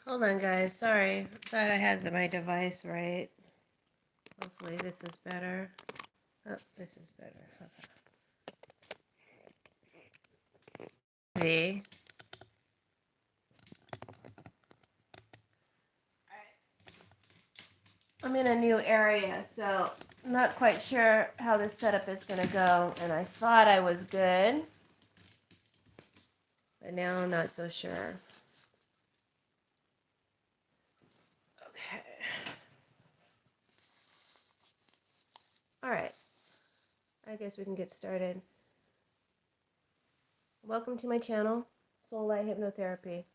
Hold on, guys. Sorry. Thought I had my device right. Hopefully this is better. Oh, this is better. Easy. I'm in a new area, so I'm not quite sure how this setup is going to go. And I thought I was good, but now I'm not so sure. Okay. All right. I guess we can get started. Welcome to my channel, Soulight Hypnotherapy.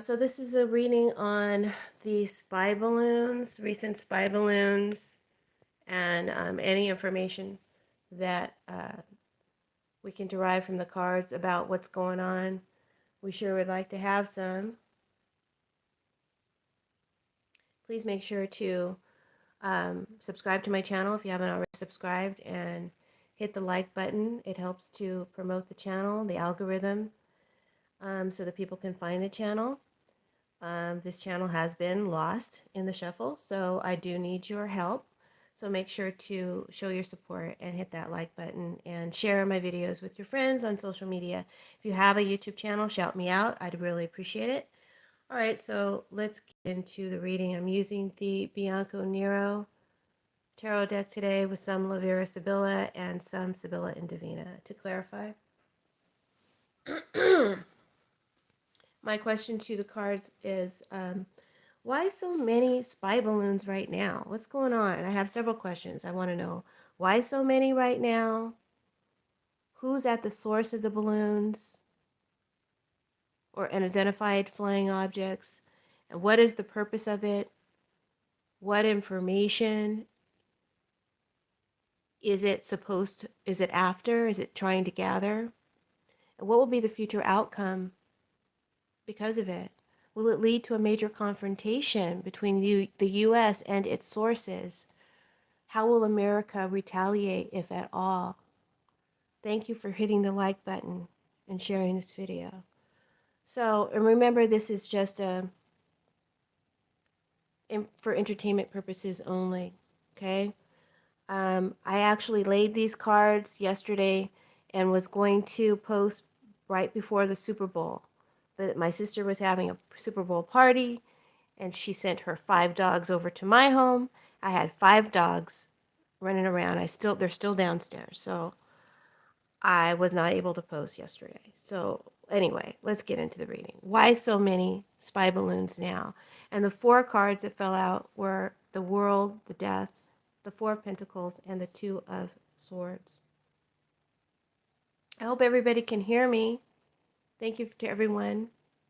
So this is a reading on the spy balloons, recent spy balloons, and any information that we can derive from the cards about what's going on. We sure would like to have some. Please make sure to subscribe to my channel if you haven't already subscribed, and hit the like button. It helps to promote the channel, the algorithm, so that people can find the channel. This channel has been lost in the shuffle, so I do need your help. So make sure to show your support and hit that like button and share my videos with your friends on social media. If you have a YouTube channel, shout me out. I'd really appreciate it. All right, so let's get into the reading. I'm using the Bianco Nero tarot deck today with some Lavera Sibilla and some Sibilla and Divina. To clarify, my question to the cards is, why so many spy balloons right now? What's going on? I have several questions. I want to know why so many right now? Who's at the source of the balloons or unidentified flying objects? And what is the purpose of it? What information is it supposed to, is it after? Is it trying to gather? And what will be the future outcome because of it? Will it lead to a major confrontation between the U.S. and its sources? How will America retaliate, if at all? Thank you for hitting the like button and sharing this video. So, and remember, this is just for entertainment purposes only, okay? I actually laid these cards yesterday and was going to post right before the Super Bowl. But my sister was having a Super Bowl party, and she sent her 5 dogs over to my home. I had 5 dogs running around. They're still downstairs, so I was not able to post yesterday. So anyway, let's get into the reading. Why so many spy balloons now? And the 4 cards that fell out were the World, the Death, the 4 of Pentacles, and the 2 of Swords. I hope everybody can hear me. Thank you to everyone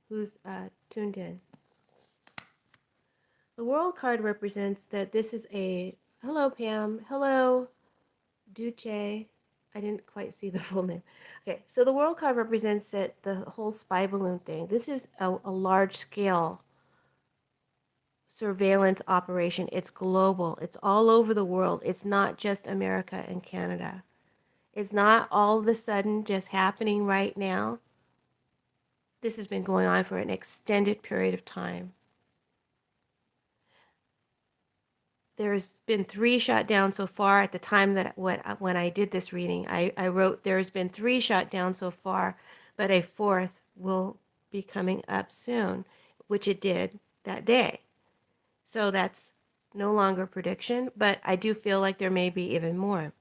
who's tuned in. The World card represents that this is a, hello Pam, hello Duce. I didn't quite see the full name. Okay, so the World card represents that the whole spy balloon thing. This is a large scale surveillance operation. It's global. It's all over the world. It's not just America and Canada. It's not all of a sudden just happening right now. This has been going on for an extended period of time. There's been 3 shot down so far at the time that when I did this reading. I wrote there's been 3 shot down so far, but a 4th will be coming up soon, which it did that day. So that's no longer prediction, but I do feel like there may be even more.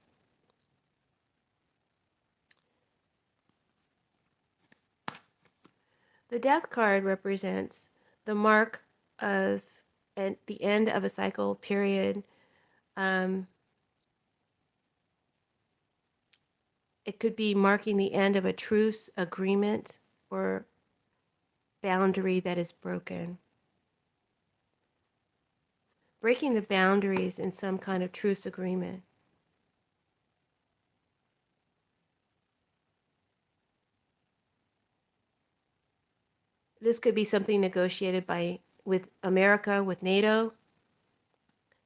The Death card represents the mark of the end of a cycle period. It could be marking the end of a truce agreement or boundary that is broken. breaking the boundaries in some kind of truce agreement. This could be something negotiated with America, with NATO,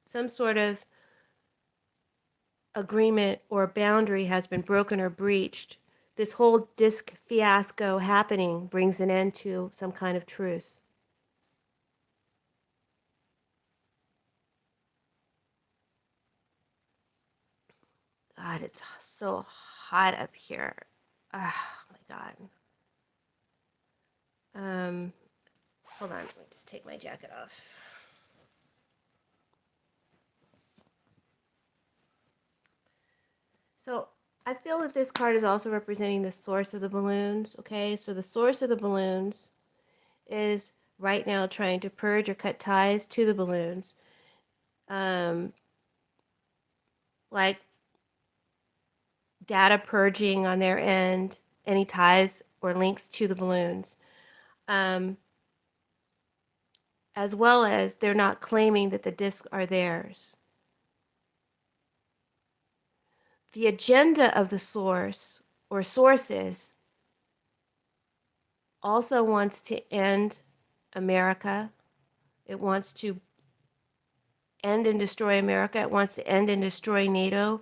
some sort of agreement or boundary has been broken or breached. This whole disc fiasco happening brings an end to some kind of truce. God, it's so hot up here. Oh my God. Hold on, let me just take my jacket off. So I feel that this card is also representing the source of the balloons, okay? So the source of the balloons is right now trying to purge or cut ties to the balloons. Like data purging on their end, any ties or links to the balloons. As well as they're not claiming that the discs are theirs. The agenda of the source or sources also wants to end America. It wants to end and destroy America. It wants to end and destroy NATO.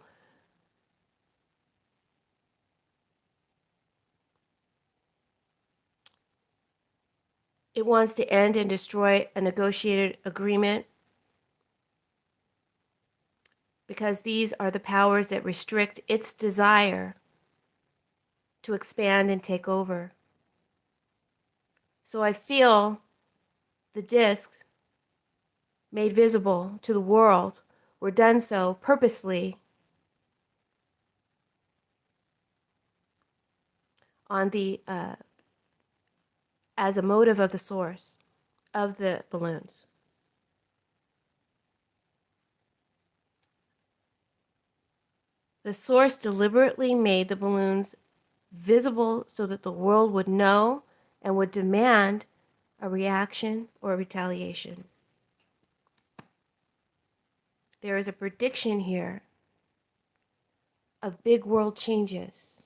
It wants to end and destroy a negotiated agreement because these are the powers that restrict its desire to expand and take over. So I feel the discs made visible to the world were done so purposely on the as a motive of the source of the balloons. The source deliberately made the balloons visible so that the world would know and would demand a reaction or a retaliation. There is a prediction here of big world changes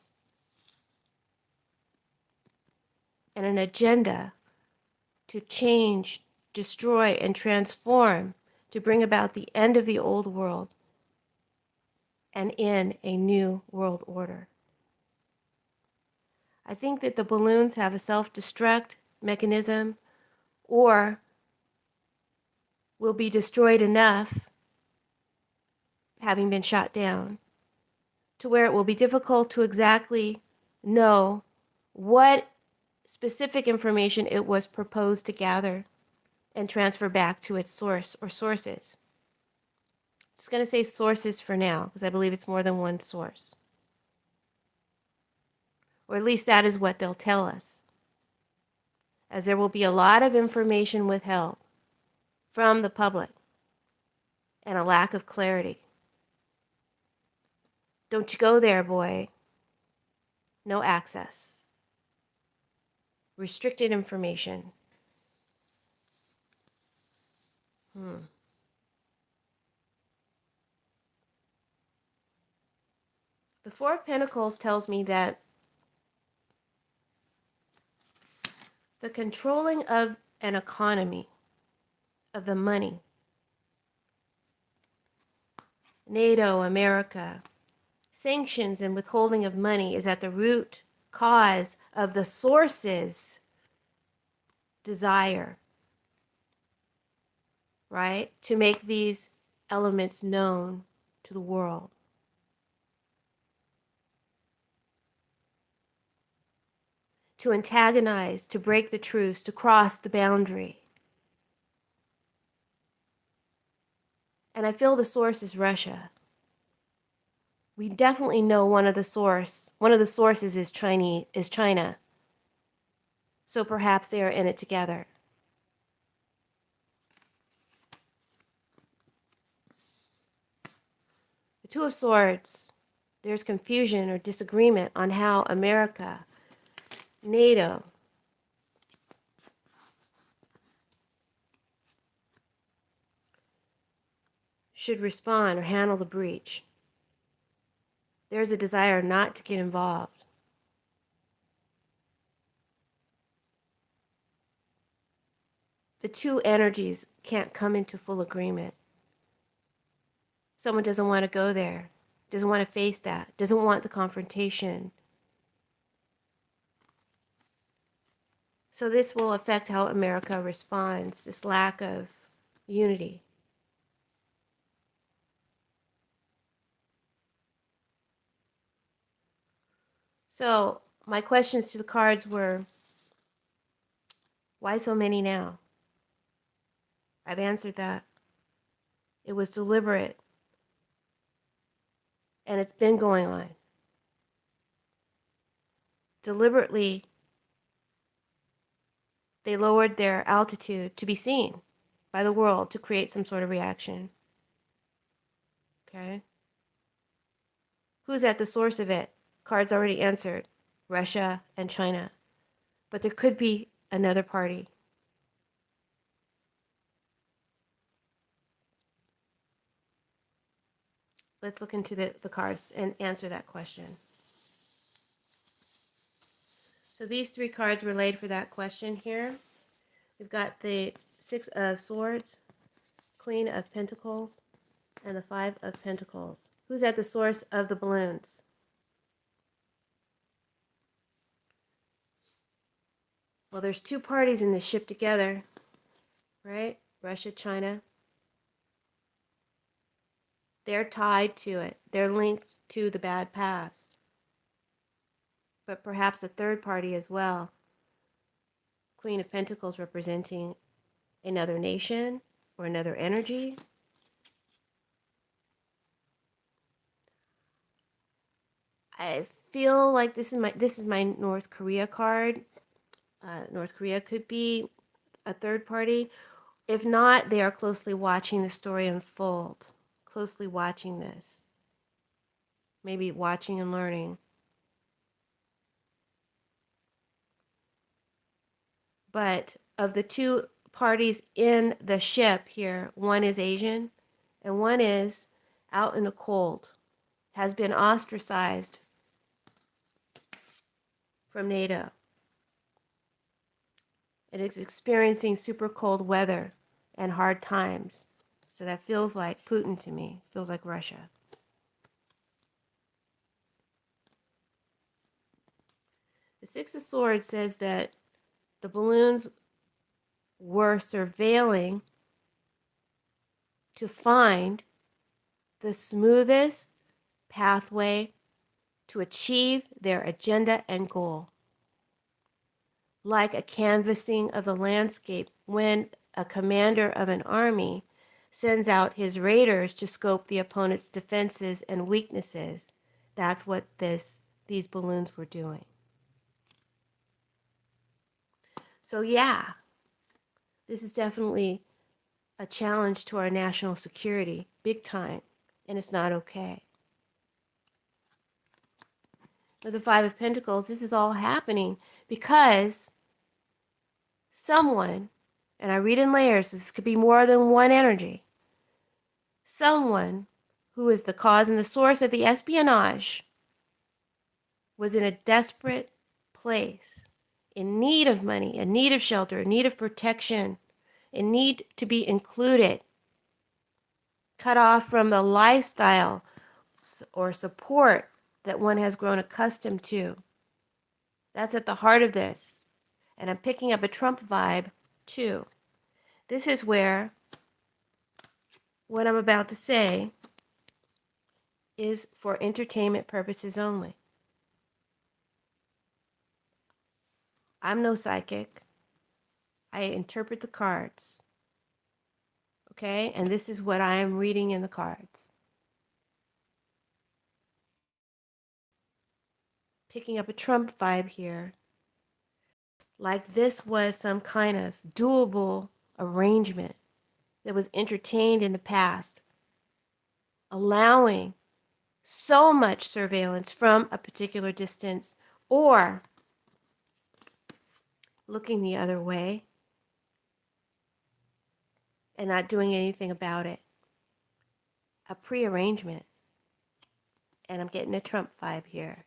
and an agenda to change, destroy, and transform to bring about the end of the old world and in a new world order. I think that the balloons have a self-destruct mechanism or will be destroyed enough, having been shot down, to where it will be difficult to exactly know what specific information it was proposed to gather and transfer back to its source or sources. Just going to say sources for now, because I believe it's more than one source. Or at least that is what they'll tell us, as there will be a lot of information withheld from the public and a lack of clarity. Don't you go there, boy. No access. Restricted information. The Four of Pentacles tells me that the controlling of an economy, of the money, NATO, America, sanctions and withholding of money is at the root cause of the source's desire, right? To make these elements known to the world. To antagonize, to break the truce, to cross the boundary. And I feel the source is Russia. We definitely know one of the sources is China. So perhaps they are in it together. The Two of Swords, there's confusion or disagreement on how America, NATO, should respond or handle the breach. There's a desire not to get involved. The two energies can't come into full agreement. Someone doesn't want to go there, doesn't want to face that, doesn't want the confrontation. So this will affect how America responds, this lack of unity. So my questions to the cards were, why so many now? I've answered that. It was deliberate, and it's been going on. Deliberately, they lowered their altitude to be seen by the world to create some sort of reaction. Okay? Who's at the source of it? Cards already answered. Russia and China. But there could be another party. Let's look into the cards and answer that question. So these three cards were laid for that question here. We've got the Six of Swords, Queen of Pentacles, and the Five of Pentacles. Who's at the source of the balloons? Well, there's two parties in this ship together, right? Russia, China. They're tied to it. They're linked to the bad past. But perhaps a third party as well. Queen of Pentacles representing another nation or another energy. I feel like this is my North Korea card. North Korea could be a third party. If not, they are closely watching the story unfold. Closely watching this. Maybe watching and learning. But of the two parties in the ship here, one is Asian and one is out in the cold, has been ostracized from NATO. It is experiencing super cold weather and hard times. So that feels like Putin to me, feels like Russia. The Six of Swords says that the balloons were surveilling to find the smoothest pathway to achieve their agenda and goal. Like a canvassing of the landscape when a commander of an army sends out his raiders to scope the opponent's defenses and weaknesses. That's what these balloons were doing. So yeah, this is definitely a challenge to our national security, big time, and it's not okay. With the Five of Pentacles, this is all happening because someone, and I read in layers, this could be more than one energy, someone who is the cause and the source of the espionage was in a desperate place, in need of money, in need of shelter, in need of protection, in need to be included, cut off from the lifestyle or support that one has grown accustomed to. That's at the heart of this. And I'm picking up a Trump vibe too. This is where what I'm about to say is for entertainment purposes only. I'm no psychic. I interpret the cards. Okay? And this is what I am reading in the cards. Picking up a Trump vibe here. Like this was some kind of doable arrangement that was entertained in the past, allowing so much surveillance from a particular distance or looking the other way and not doing anything about it. a prearrangement. And I'm getting a Trump vibe here.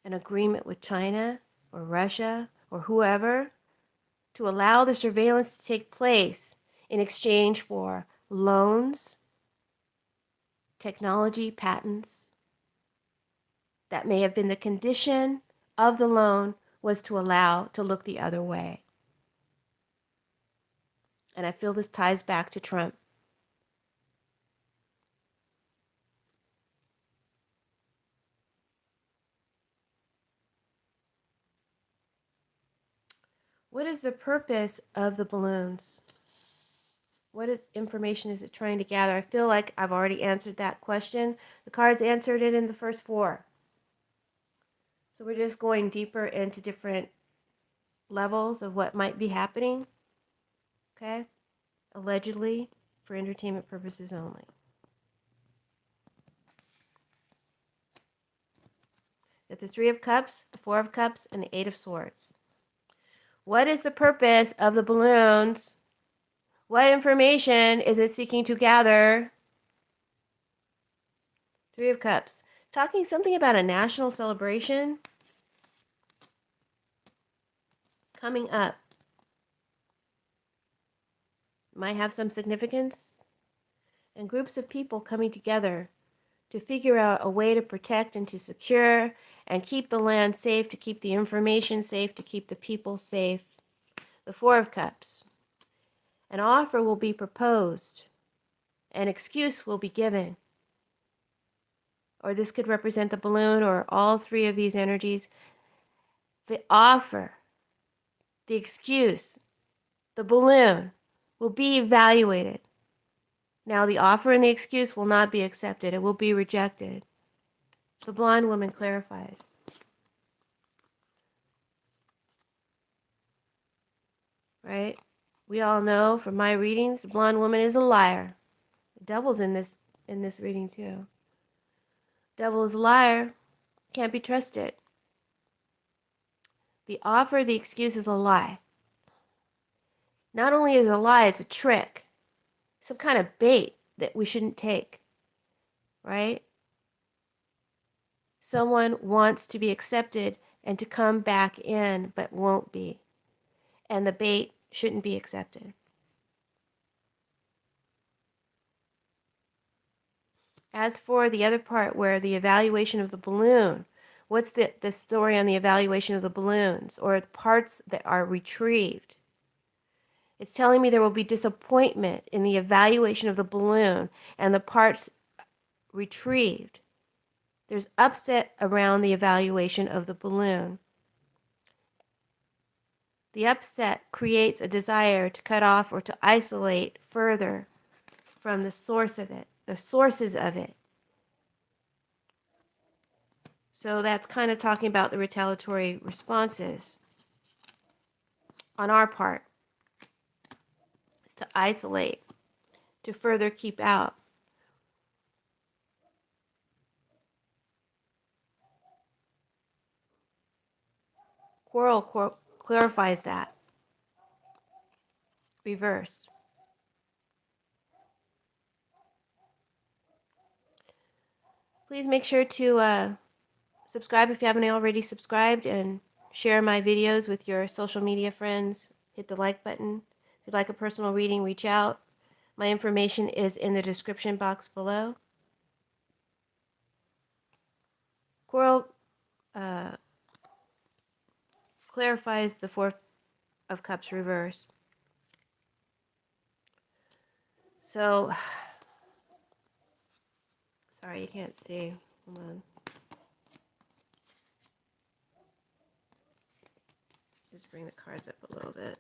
An agreement with China or Russia or whoever to allow the surveillance to take place in exchange for loans, technology, patents. That may have been the condition of the loan, was to allow to look the other way. And I feel this ties back to Trump. What is the purpose of the balloons? What information is it trying to gather? I feel like I've already answered that question. The cards answered it in the first four. So we're just going deeper into different levels of what might be happening. Okay? Allegedly, for entertainment purposes only. At the Three of Cups, the Four of Cups, and the Eight of Swords. What is the purpose of the balloons? What information is it seeking to gather? Three of Cups. Talking something about a national celebration coming up. Might have some significance. And groups of people coming together to figure out a way to protect and to secure and keep the land safe, to keep the information safe, to keep the people safe. The Four of Cups. An offer will be proposed. An excuse will be given. Or this could represent the balloon or all three of these energies. The offer, the excuse, the balloon will be evaluated. Now, the offer and the excuse will not be accepted. It will be rejected. The blonde woman clarifies. Right? We all know from my readings, the blonde woman is a liar. The devil's in this reading too. Devil is a liar. Can't be trusted. The offer, the excuse is a lie. Not only is it a lie, it's a trick. Some kind of bait that we shouldn't take. Right? Someone wants to be accepted and to come back in, but won't be. And the bait shouldn't be accepted. As for the other part where the evaluation of the balloon, what's the story on the evaluation of the balloons or the parts that are retrieved? It's telling me there will be disappointment in the evaluation of the balloon and the parts retrieved. There's upset around the evaluation of the balloon. The upset creates a desire to cut off or to isolate further from the source of it, the sources of it. So that's kind of talking about the retaliatory responses on our part. It's to isolate, to further keep out. Quarrel clarifies that. Reversed. Please make sure to subscribe if you haven't already subscribed, and share my videos with your social media friends. Hit the like button. If you'd like a personal reading, reach out. My information is in the description box below. Coral clarifies the Four of Cups reverse. So, sorry you can't see. Hold on. Just bring the cards up a little bit.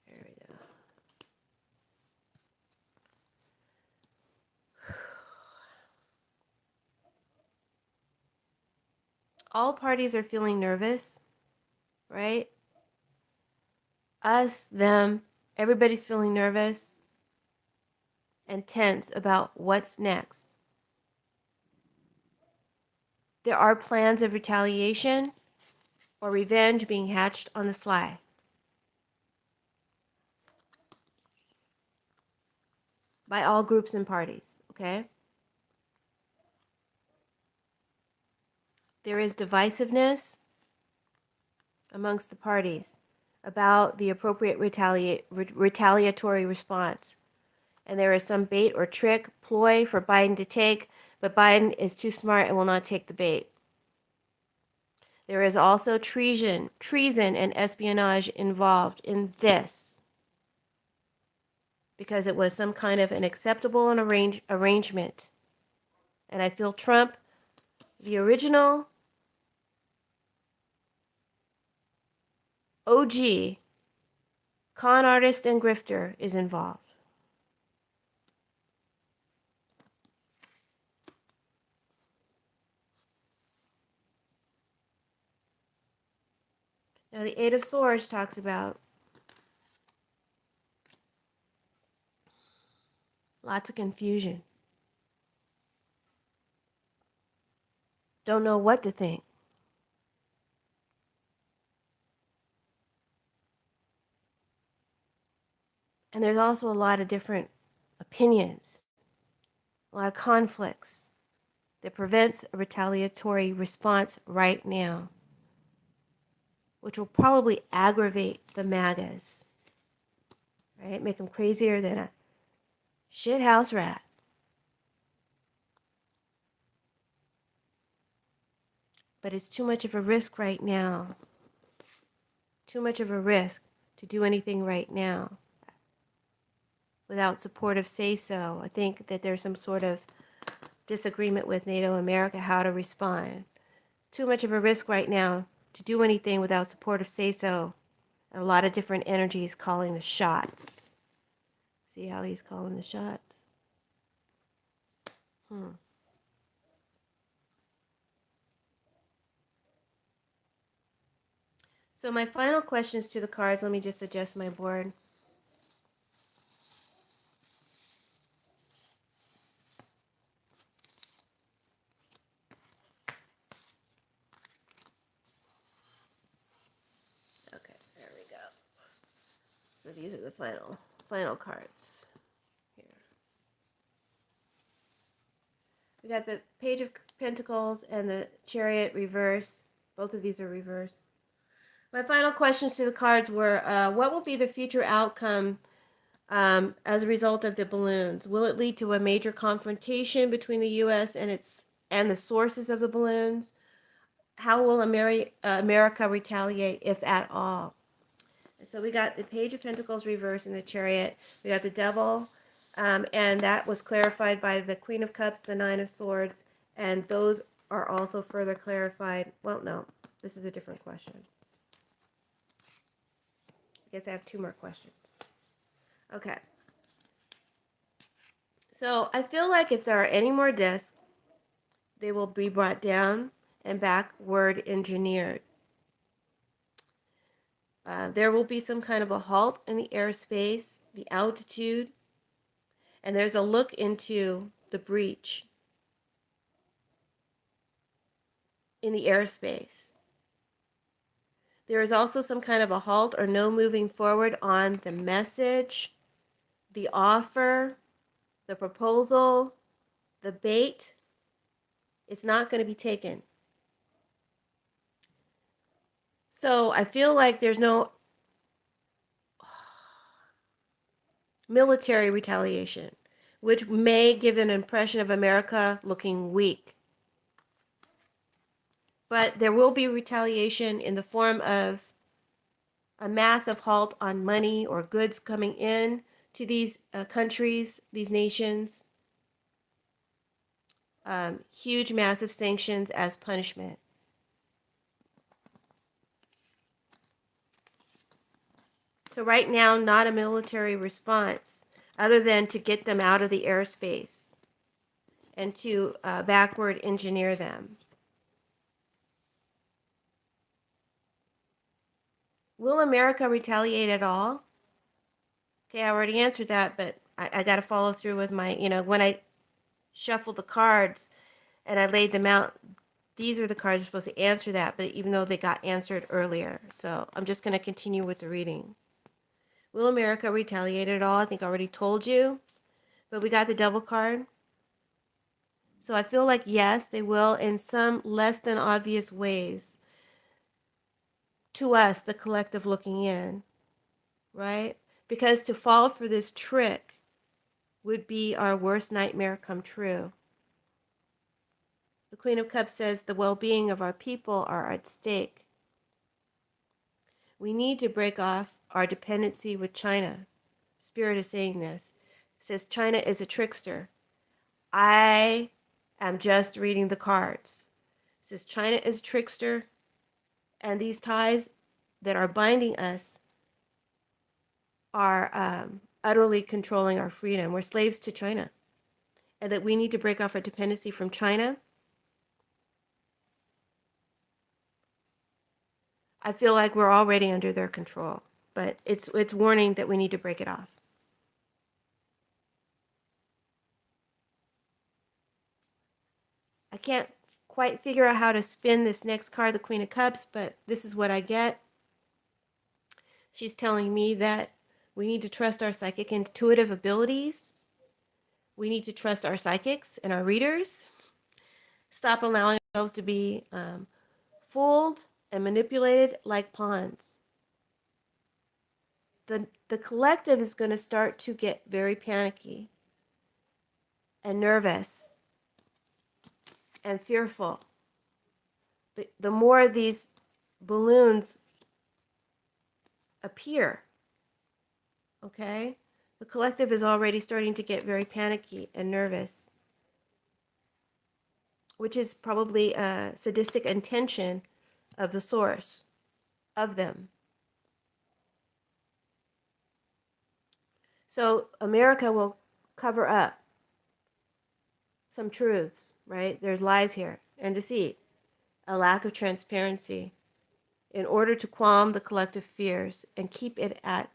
There we go. All parties are feeling nervous, right? Us, them, everybody's feeling nervous and tense about what's next. There are plans of retaliation or revenge being hatched on the sly. by all groups and parties, okay? There is divisiveness amongst the parties about the appropriate retaliatory response. And there is some bait or trick, ploy for Biden to take, but Biden is too smart and will not take the bait. There is also treason and espionage involved in this because it was some kind of an acceptable arrangement. And I feel Trump, the original OG con artist and grifter, is involved. Now, the Eight of Swords talks about lots of confusion. Don't know what to think. And there's also a lot of different opinions, a lot of conflicts that prevents a retaliatory response right now, which will probably aggravate the MAGAs, right? Make them crazier than a shithouse rat. But it's too much of a risk right now. Too much of a risk to do anything right now without supportive say-so. I think that there's some sort of disagreement with NATO America how to respond. Too much of a risk right now to do anything without supportive say-so. A lot of different energies calling the shots. See how he's calling the shots? So my final questions to the cards, let me just adjust my board. Okay, there we go. So these are the final cards here. We got the Page of Pentacles and the Chariot reverse. Both of these are reversed. My final questions to the cards were, what will be the future outcome as a result of the balloons? Will it lead to a major confrontation between the U.S. and the sources of the balloons? How will America retaliate, if at all? So we got the Page of Pentacles reverse and the Chariot. We got the Devil, and that was clarified by the Queen of Cups, the Nine of Swords, and those are also further clarified. Well, no, this is a different question. I guess I have two more questions. Okay. So I feel like if there are any more deaths, they will be brought down and backward engineered. There will be some kind of a halt in the airspace, the altitude, and there's a look into the breach in the airspace. There is also some kind of a halt or no moving forward on the message, the offer, the proposal, the bait. It's not going to be taken. So I feel like there's no military retaliation, which may give an impression of America looking weak. But there will be retaliation in the form of a massive halt on money or goods coming in to these countries, these nations. Huge, massive sanctions as punishment. So right now, not a military response, other than to get them out of the airspace and to backward engineer them. Will America retaliate at all? Okay, I already answered that, but I got to follow through with my, when I shuffled the cards and I laid them out, these are the cards that are supposed to answer that, but even though they got answered earlier. So I'm just going to continue with the reading. Will America retaliate at all? I think I already told you but we got the Devil card. So I feel like, yes, they will in some less than obvious ways to us, the collective looking in, right? Because to fall for this trick would be our worst nightmare come true. The Queen of Cups says the well-being of our people are at stake. We need to break off our dependency with China. Spirit is saying this. It says China is a trickster. I am just reading the cards. It says China is a trickster, and these ties that are binding us are utterly controlling our freedom. We're slaves to China, and that we need to break off our dependency from China. I feel like we're already under their control, but it's warning that we need to break it off. I can't quite figure out how to spin this next card, the Queen of Cups, but this is what I get. She's telling me that we need to trust our psychic intuitive abilities. We need to trust our psychics and our readers. Stop allowing ourselves to be fooled and manipulated like pawns. The collective is going to start to get very panicky and nervous and fearful. The more these balloons appear, okay, the collective is already starting to get very panicky and nervous, which is probably a sadistic intention of the source of them. So America will cover up some truths, right? There's lies here and deceit, a lack of transparency in order to calm the collective fears and keep it at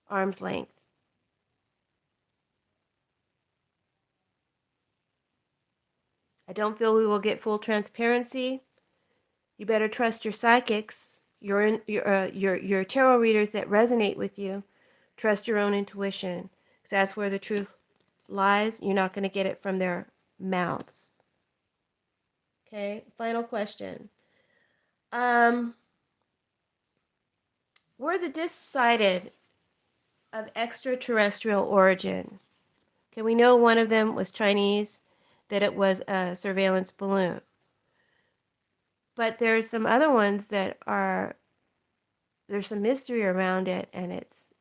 arm's length. I don't feel we will get full transparency. You better trust your psychics, your tarot readers that resonate with you. Trust your own intuition, because that's where the truth lies. You're not going to get it from their mouths. Okay, final question. Were the discs sighted of extraterrestrial origin? Okay, we know one of them was Chinese, that it was a surveillance balloon. But there's some other ones that are, there's some mystery around it, and it's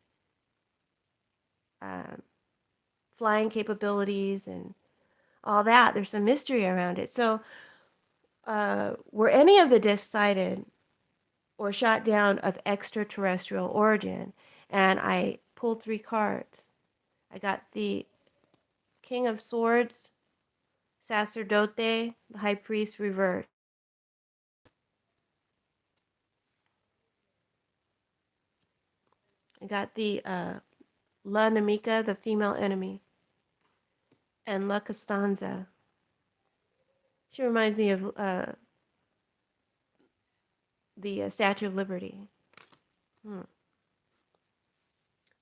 flying capabilities and all that. There's some mystery around it. So, were any of the discs sighted or shot down of extraterrestrial origin? And I pulled 3 cards. I got the King of Swords, Sacerdote, the High Priest reversed. I got the La Nemica, the female enemy, and La Costanza. She reminds me of the Statue of Liberty. The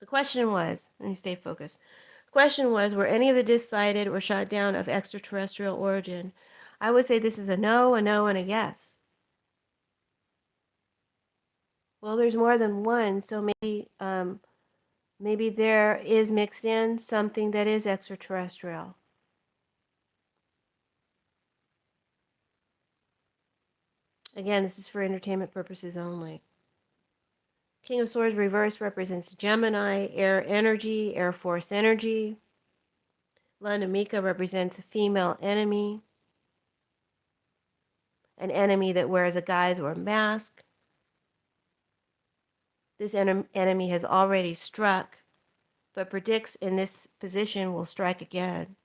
question was, let me stay focused. The question was, were any of the discs sighted or shot down of extraterrestrial origin? I would say this is a no, and a yes. Well, there's more than one, so maybe there is mixed in something that is extraterrestrial. Again, this is for entertainment purposes only. King of Swords reverse represents Gemini, air energy, air force energy. La Nemica represents a female enemy, an enemy that wears a guise or a mask. This enemy has already struck, but predicts in this position will strike again.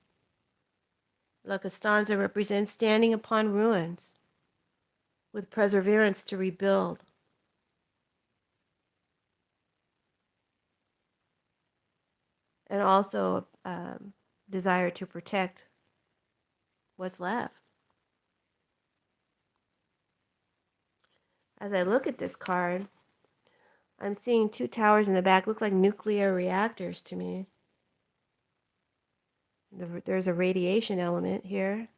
La Costanza represents standing upon ruins with perseverance to rebuild. And also desire to protect what's left. As I look at this card, I'm seeing 2 towers in the back, look like nuclear reactors to me. There's a radiation element here,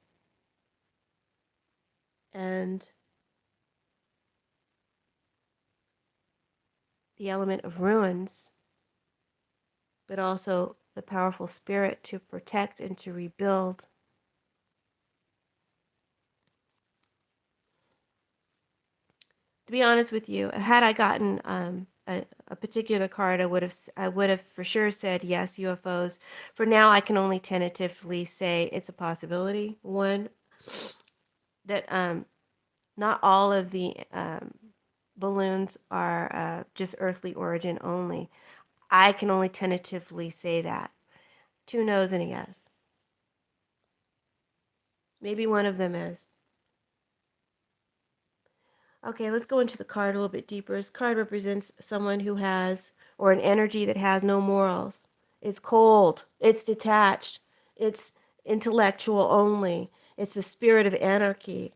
and the element of ruins, but also the powerful spirit to protect and to rebuild. To be honest with you, had I gotten a particular card, I would have for sure said yes, UFOs. For now, I can only tentatively say it's a possibility. One, that not all of the balloons are just earthly origin only. I can only tentatively say that. 2 no's and a yes. Maybe one of them is. Okay, let's go into the card a little bit deeper. This card represents someone who has, or an energy that has no morals. It's cold, it's detached, it's intellectual only, it's the spirit of anarchy.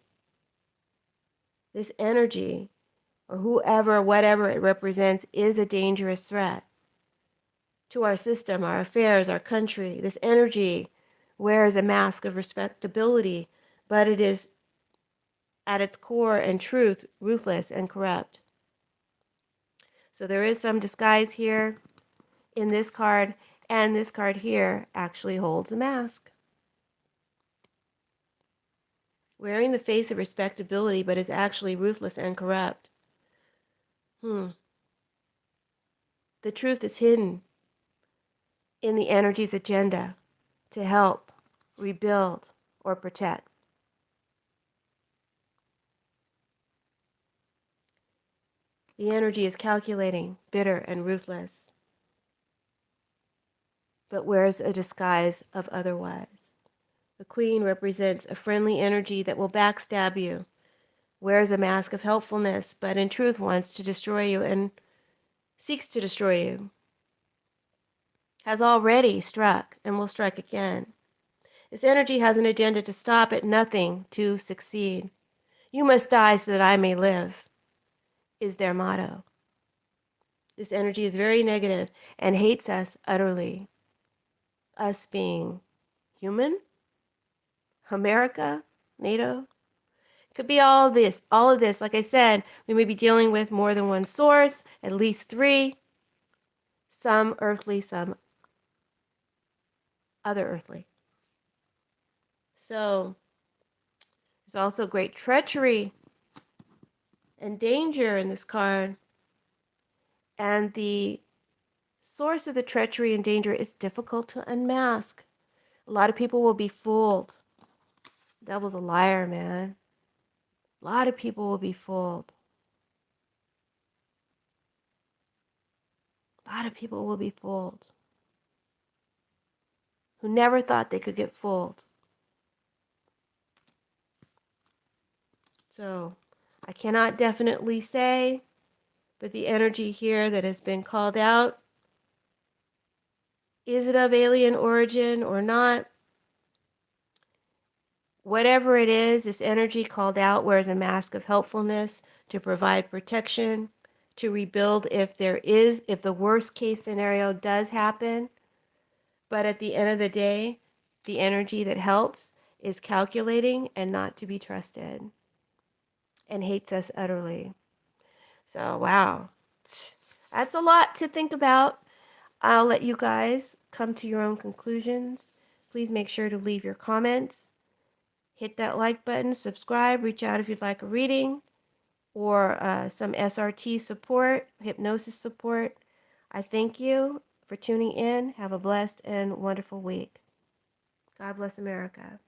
This energy, or whoever, whatever it represents, is a dangerous threat to our system, our affairs, our country. This energy wears a mask of respectability, but it is at its core and truth ruthless and corrupt. So there is some disguise here in this card, and this card here actually holds a mask. Wearing the face of respectability, but is actually ruthless and corrupt. The truth is hidden in the energy's agenda to help, rebuild, or protect. The energy is calculating, bitter, and ruthless, but wears a disguise of otherwise. The Queen represents a friendly energy that will backstab you, wears a mask of helpfulness, but in truth wants to destroy you and seeks to destroy you. Has already struck and will strike again. This energy has an agenda to stop at nothing to succeed. You must die so that I may live, is their motto. This energy is very negative and hates us utterly. Us being human, America, NATO. Could be all this, all of this. Like I said, we may be dealing with more than one source, at least 3, some earthly, some other earthly. So there's also great treachery and danger in this card. And the source of the treachery and danger is difficult to unmask. A lot of people will be fooled. The devil's a liar, man. A lot of people will be fooled. A lot of people will be fooled who never thought they could get fooled. So I cannot definitely say, but the energy here that has been called out, is it of alien origin or not? Whatever it is, this energy called out wears a mask of helpfulness to provide protection, to rebuild if the worst case scenario does happen. But at the end of the day, the energy that helps is calculating and not to be trusted and hates us utterly. So, wow. That's a lot to think about. I'll let you guys come to your own conclusions. Please make sure to leave your comments. Hit that like button, subscribe, reach out if you'd like a reading or some SRT support, hypnosis support. I thank you for tuning in. Have a blessed and wonderful week. God bless America.